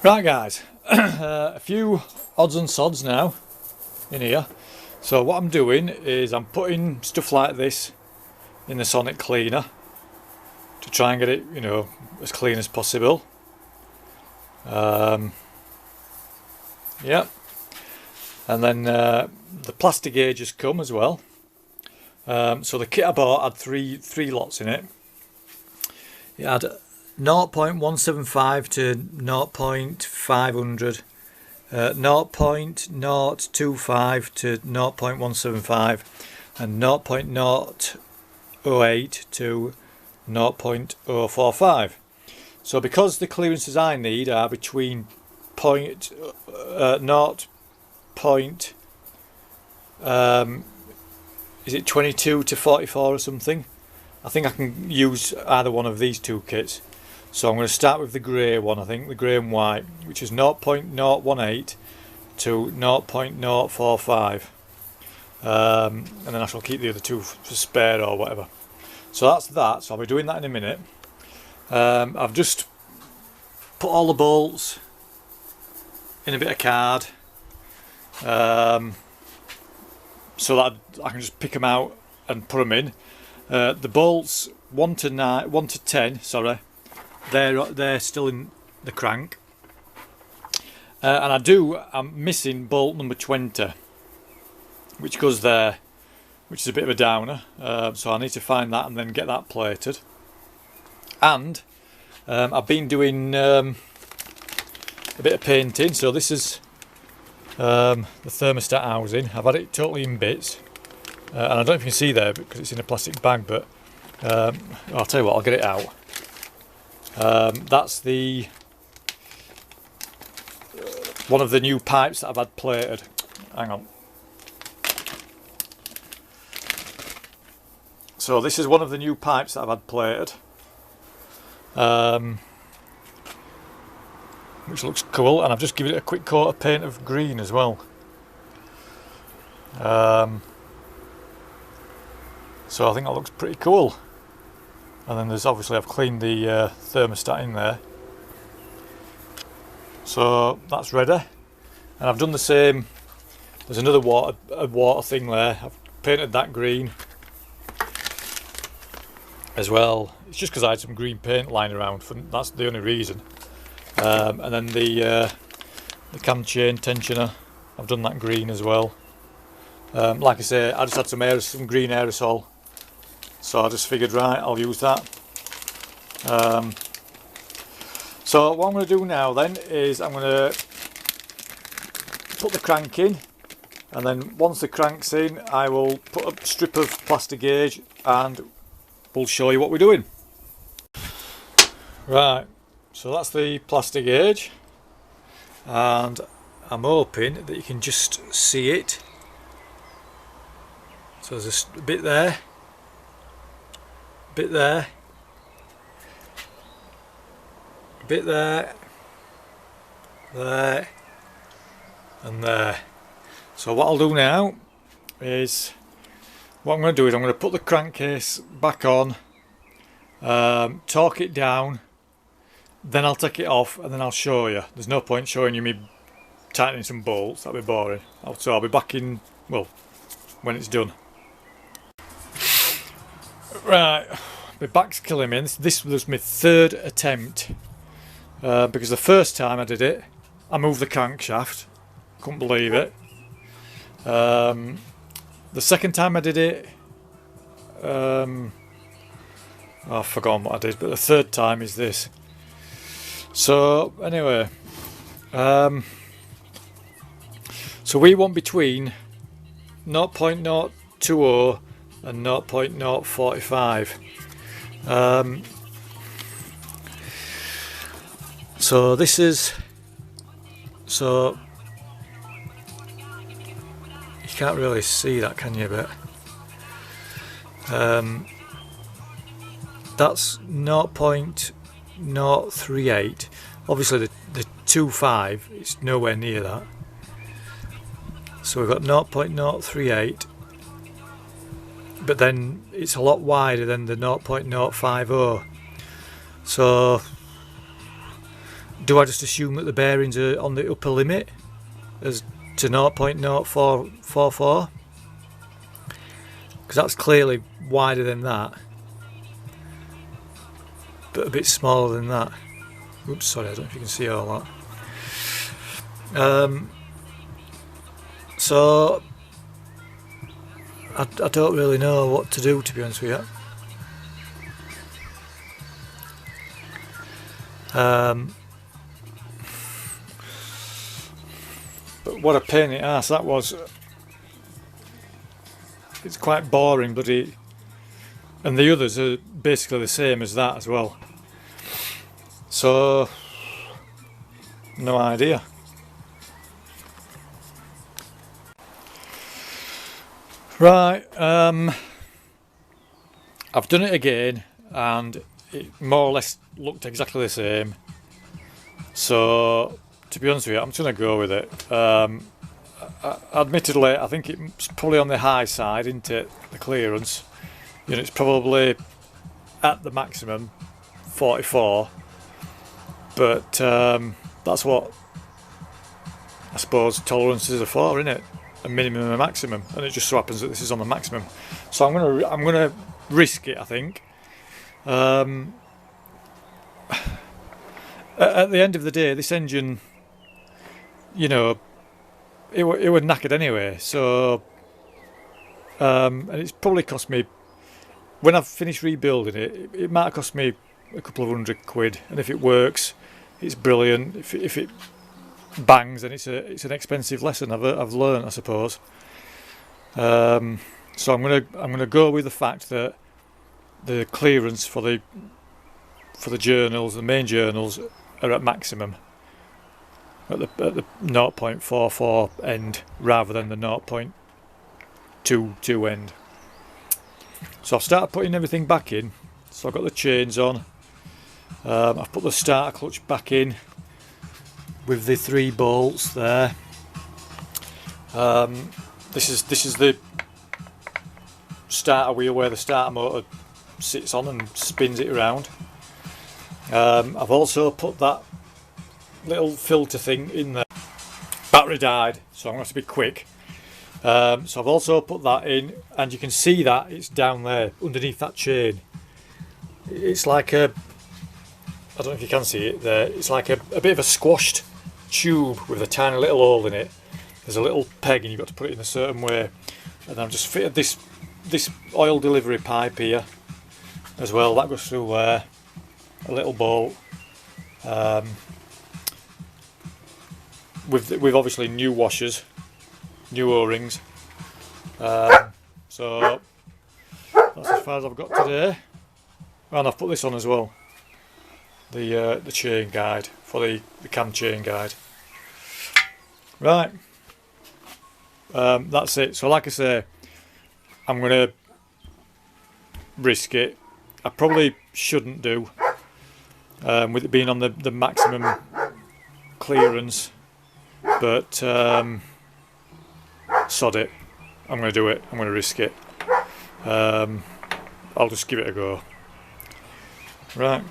Right guys, a few odds and sods now in here. So what I'm doing is I'm putting stuff like this in the sonic cleaner to try and get it, you know, as clean as possible. Yeah, and then the plastic gauge has come as well. So the kit I bought had three lots in it. It had 0.175 to 0.500, 0.025 to 0.175, and 0.008 to 0.045. So because the clearances I need are between 22 to 44 or something, I think I can use either one of these two kits. So I'm going to start with the grey one, I think, the grey and white, which is 0.018 to 0.045. And then I shall keep the other two for spare or whatever. So that's that, so I'll be doing that in a minute. I've just put all the bolts in a bit of card, so that I can just pick them out and put them in. The bolts 1 to 10, sorry, they're still in the crank, and I'm missing bolt number 20, which goes there, which is a bit of a downer. So I need to find that and then get that plated. And I've been doing a bit of painting. So this is the thermostat housing. I've had it totally in bits, and I don't know if you can see there because it's in a plastic bag, but I'll tell you what, I'll get it out. That's the one of the new pipes that I've had plated. Hang on. So this is one of the new pipes that I've had plated, which looks cool, and I've just given it a quick coat of paint of green as well. So I think that looks pretty cool. And then there's obviously, I've cleaned the thermostat in there, so that's ready. And I've done the same. There's another water thing there. I've painted that green as well. It's just because I had some green paint lying around. That's the only reason. And then the cam chain tensioner, I've done that green as well. Like I say, I just had some green aerosol. So I just figured, right, I'll use that. So what I'm going to do now then is I'm going to put the crank in, and then once the crank's in, I will put a strip of plastic gauge and we'll show you what we're doing. Right, so that's the plastic gauge, and I'm hoping that you can just see it. So there's a bit there, bit there, bit there, there, and there. So what I'll do now is, what I'm going to do is I'm going to put the crankcase back on, torque it down, then I'll take it off and then I'll show you. There's no point showing you me tightening some bolts, that'll be boring. So I'll be back in, well, when it's done. Right, my back's killing me. This was my third attempt, because the first time I did it, I moved the crankshaft, couldn't believe it. The second time I did it, I've forgotten what I did, but the third time is this. So anyway, so we want between 0.020 and 0.045. So this is, so you can't really see that, can you? But that's 0.038. Obviously the 2.5, it's nowhere near that. So we've got 0.038, but then it's a lot wider than the 0.050. So do I just assume that the bearings are on the upper limit as to 0.0444? Because that's clearly wider than that, but a bit smaller than that. Oops, sorry, I don't know if you can see all that. So I don't really know what to do, to be honest with you. But what a pain in the arse that was. It's quite boring, bloody, and the others are basically the same as that as well. So no idea. Right, I've done it again and it more or less looked exactly the same. So to be honest with you, I'm just going to go with it. Admittedly, I think it's probably on the high side, isn't it? The clearance. You know, it's probably at the maximum 44, but that's what I suppose tolerances are for, isn't it? A minimum and a maximum, and it just so happens that this is on the maximum. So I'm gonna risk it, I think. At the end of the day, this engine, you know, it was knackered anyway. So, and it's probably cost me, when I've finished rebuilding it, it might have cost me a couple of £100. And if it works, it's brilliant. If it bangs, then it's an expensive lesson I've learned, I suppose. So I'm gonna go with the fact that the clearance for the journals, the main journals, are at maximum at the 0.44 end rather than the 0.22 end. So I've started putting everything back in. So I've got the chains on. I've put the starter clutch back in with the 3 bolts there. This is the starter wheel where the starter motor sits on and spins it around. I've also put that little filter thing in there. Battery died, so I'm going to have to be quick. So I've also put that in, and you can see that it's down there underneath that chain. It's like I don't know if you can see it there, it's like a bit of a squashed tube with a tiny little hole in it. There's a little peg and you've got to put it in a certain way, and I've just fitted this oil delivery pipe here as well. That goes through there, a little bolt, with obviously new washers, new O-rings. So that's as far as I've got today, and I've put this on as well, the chain guide for the cam chain guide. Right, that's it. So like I say, I'm going to risk it. I probably shouldn't do, with it being on the maximum clearance, but sod it, I'm going to do it, I'm going to risk it. I'll just give it a go. Right.